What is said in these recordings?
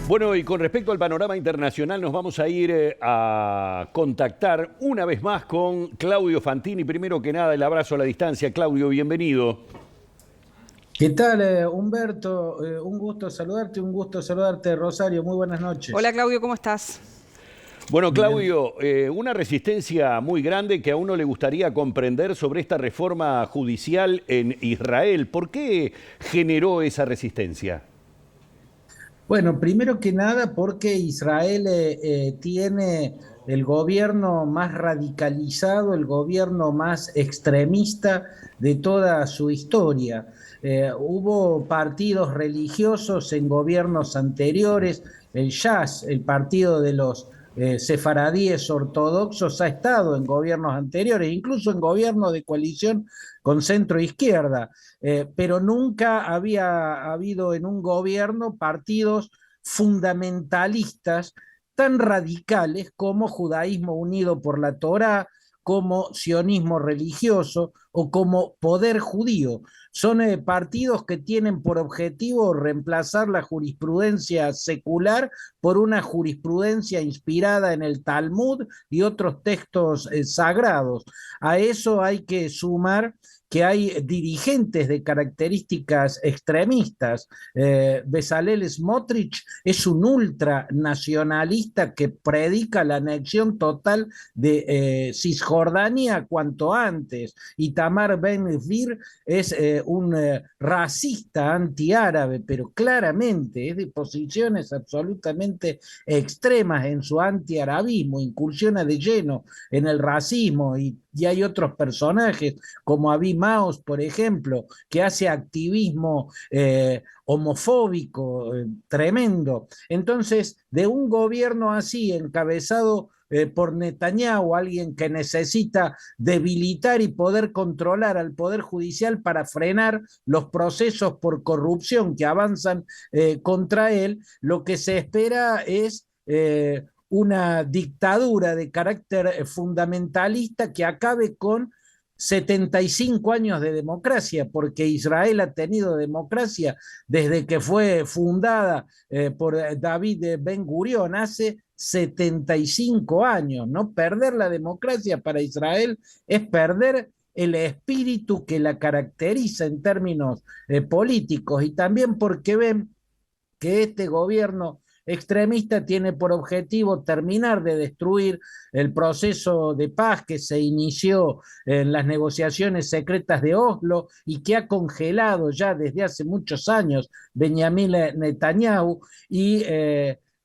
Bueno, y con respecto al panorama internacional, nos vamos a ir a contactar una vez más con Claudio Fantini. Primero que nada, el abrazo a la distancia. Claudio, bienvenido. ¿Qué tal, Humberto? Un gusto saludarte, Rosario. Muy buenas Hola noches. Claudio, ¿cómo estás? Bueno, Bien. Claudio, una resistencia muy grande que a uno le gustaría comprender sobre esta reforma judicial en Israel. ¿Por qué generó esa resistencia? Bueno, primero que nada, porque Israel tiene el gobierno más radicalizado, el gobierno más extremista de toda su historia. Hubo partidos religiosos en gobiernos anteriores, el Shas, el partido de los sefaradíes ortodoxos, ha estado en gobiernos anteriores, incluso en gobiernos de coalición con centro izquierda, pero nunca había habido en un gobierno partidos fundamentalistas tan radicales como Judaísmo Unido por la Torá, como sionismo religioso o como poder judío. Son partidos que tienen por objetivo reemplazar la jurisprudencia secular por una jurisprudencia inspirada en el Talmud y otros textos sagrados. A eso hay que sumar que hay dirigentes de características extremistas. Bezalel Smotrich es un ultranacionalista que predica la anexión total de Cisjordania cuanto antes. Y Tamar Ben-Gvir es un racista antiárabe, pero claramente es de posiciones absolutamente extremas en su antiarabismo, incursiona de lleno en el racismo y hay otros personajes como Abiy Maos, por ejemplo, que hace activismo homofóbico tremendo. Entonces, de un gobierno así, encabezado por Netanyahu, alguien que necesita debilitar y poder controlar al Poder Judicial para frenar los procesos por corrupción que avanzan contra él, lo que se espera es una dictadura de carácter fundamentalista que acabe con 75 años de democracia, porque Israel ha tenido democracia desde que fue fundada por David Ben Gurión hace 75 años, ¿no? Perder la democracia para Israel es perder el espíritu que la caracteriza en términos políticos y también porque ven que este gobierno extremista tiene por objetivo terminar de destruir el proceso de paz que se inició en las negociaciones secretas de Oslo y que ha congelado ya desde hace muchos años Benjamin Netanyahu y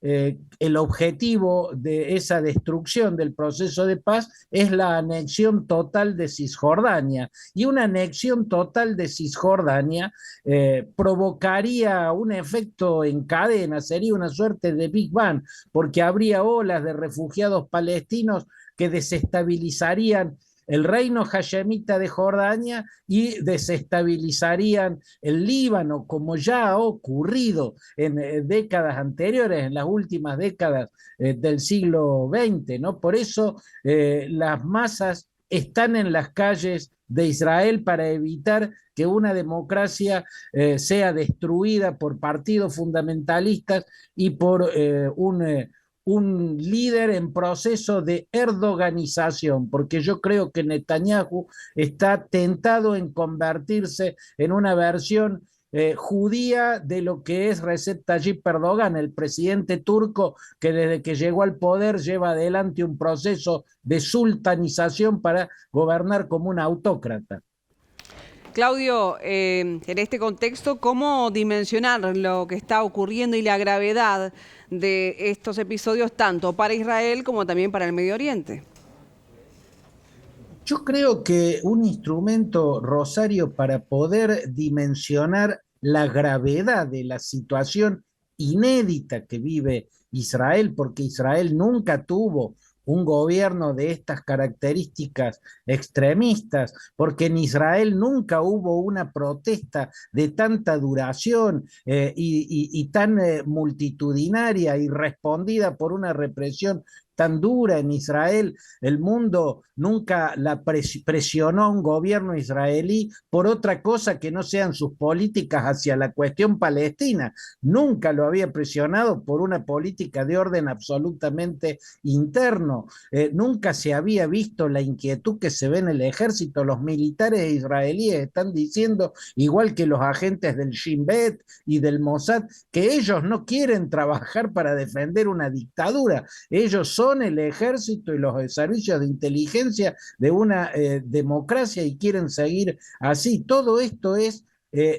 el objetivo de esa destrucción del proceso de paz es la anexión total de Cisjordania. Y una anexión total de Cisjordania provocaría un efecto en cadena, sería una suerte de Big Bang, porque habría olas de refugiados palestinos que desestabilizarían el reino hashemita de Jordania y desestabilizarían el Líbano, como ya ha ocurrido en décadas anteriores, en las últimas décadas del siglo XX, ¿no? Por eso las masas están en las calles de Israel para evitar que una democracia sea destruida por partidos fundamentalistas y por un líder en proceso de erdoganización, porque yo creo que Netanyahu está tentado en convertirse en una versión judía de lo que es Recep Tayyip Erdogan, el presidente turco que desde que llegó al poder lleva adelante un proceso de sultanización para gobernar como un autócrata. Claudio, en este contexto, ¿cómo dimensionar lo que está ocurriendo y la gravedad de estos episodios tanto para Israel como también para el Medio Oriente? Yo creo que un instrumento, Rosario, para poder dimensionar la gravedad de la situación inédita que vive Israel, porque Israel nunca tuvo un gobierno de estas características extremistas, porque en Israel nunca hubo una protesta de tanta duración y tan multitudinaria y respondida por una represión tan dura en Israel. El mundo nunca la presionó a un gobierno israelí por otra cosa que no sean sus políticas hacia la cuestión palestina. Nunca lo había presionado por una política de orden absolutamente interno. Nunca se había visto la inquietud que se ve en el ejército. Los militares israelíes están diciendo, igual que los agentes del Shin Bet y del Mossad, que ellos no quieren trabajar para defender una dictadura. Ellos son el ejército y los servicios de inteligencia de una democracia y quieren seguir así. Todo esto es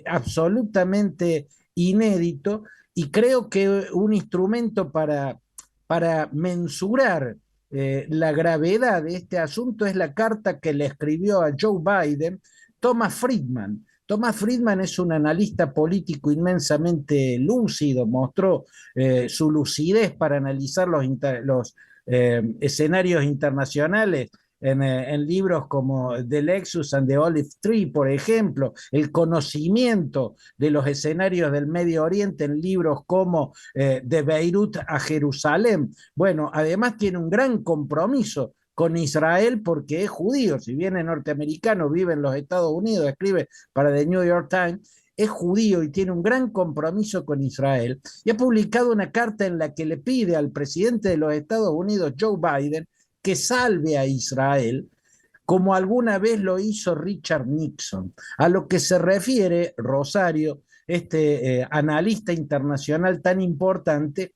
absolutamente inédito y creo que un instrumento para mensurar la gravedad de este asunto es la carta que le escribió a Joe Biden Thomas Friedman. Thomas Friedman es un analista político inmensamente lúcido, mostró su lucidez para analizar los escenarios internacionales en libros como The Lexus and the Olive Tree, por ejemplo, el conocimiento de los escenarios del Medio Oriente en libros como De Beirut a Jerusalén. Bueno, además tiene un gran compromiso con Israel porque es judío, si bien es norteamericano, vive en los Estados Unidos, escribe para The New York Times, es judío y tiene un gran compromiso con Israel y ha publicado una carta en la que le pide al presidente de los Estados Unidos, Joe Biden, que salve a Israel, como alguna vez lo hizo Richard Nixon. A lo que se refiere Rosario, este analista internacional tan importante,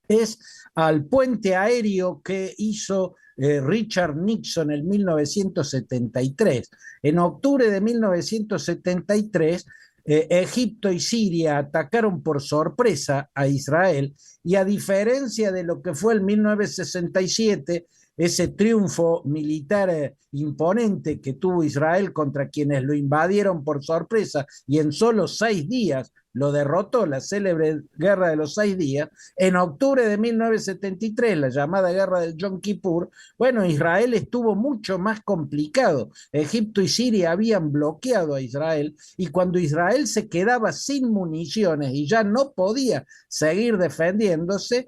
es al puente aéreo que hizo Richard Nixon en 1973. En octubre de 1973, Egipto y Siria atacaron por sorpresa a Israel y a diferencia de lo que fue el 1967, ese triunfo militar imponente que tuvo Israel contra quienes lo invadieron por sorpresa y en solo 6 días lo derrotó, la célebre guerra de los 6 días, en octubre de 1973, la llamada guerra del Yom Kippur, bueno, Israel estuvo mucho más complicado. Egipto y Siria habían bloqueado a Israel y cuando Israel se quedaba sin municiones y ya no podía seguir defendiéndose,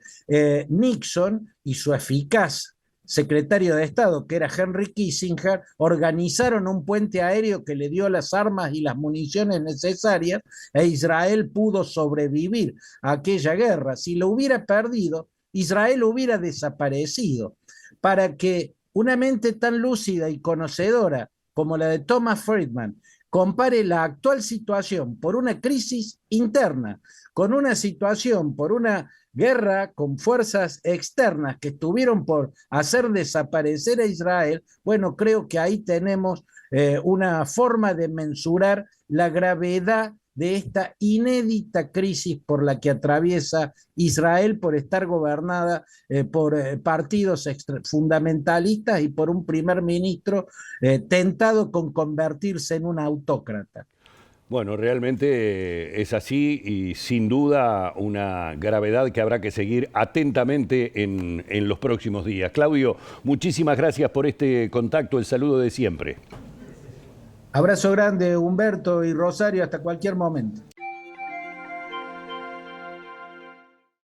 Nixon y su eficaz secretario de Estado, que era Henry Kissinger, organizaron un puente aéreo que le dio las armas y las municiones necesarias e Israel pudo sobrevivir a aquella guerra. Si lo hubiera perdido, Israel hubiera desaparecido. Para que una mente tan lúcida y conocedora como la de Thomas Friedman compare la actual situación por una crisis interna con una situación por una guerra con fuerzas externas que estuvieron por hacer desaparecer a Israel, bueno, creo que ahí tenemos una forma de mensurar la gravedad de esta inédita crisis por la que atraviesa Israel por estar gobernada por partidos fundamentalistas y por un primer ministro tentado con convertirse en un autócrata. Bueno, realmente es así y sin duda una gravedad que habrá que seguir atentamente en los próximos días. Claudio, muchísimas gracias por este contacto, el saludo de siempre. Abrazo grande, Humberto y Rosario, hasta cualquier momento.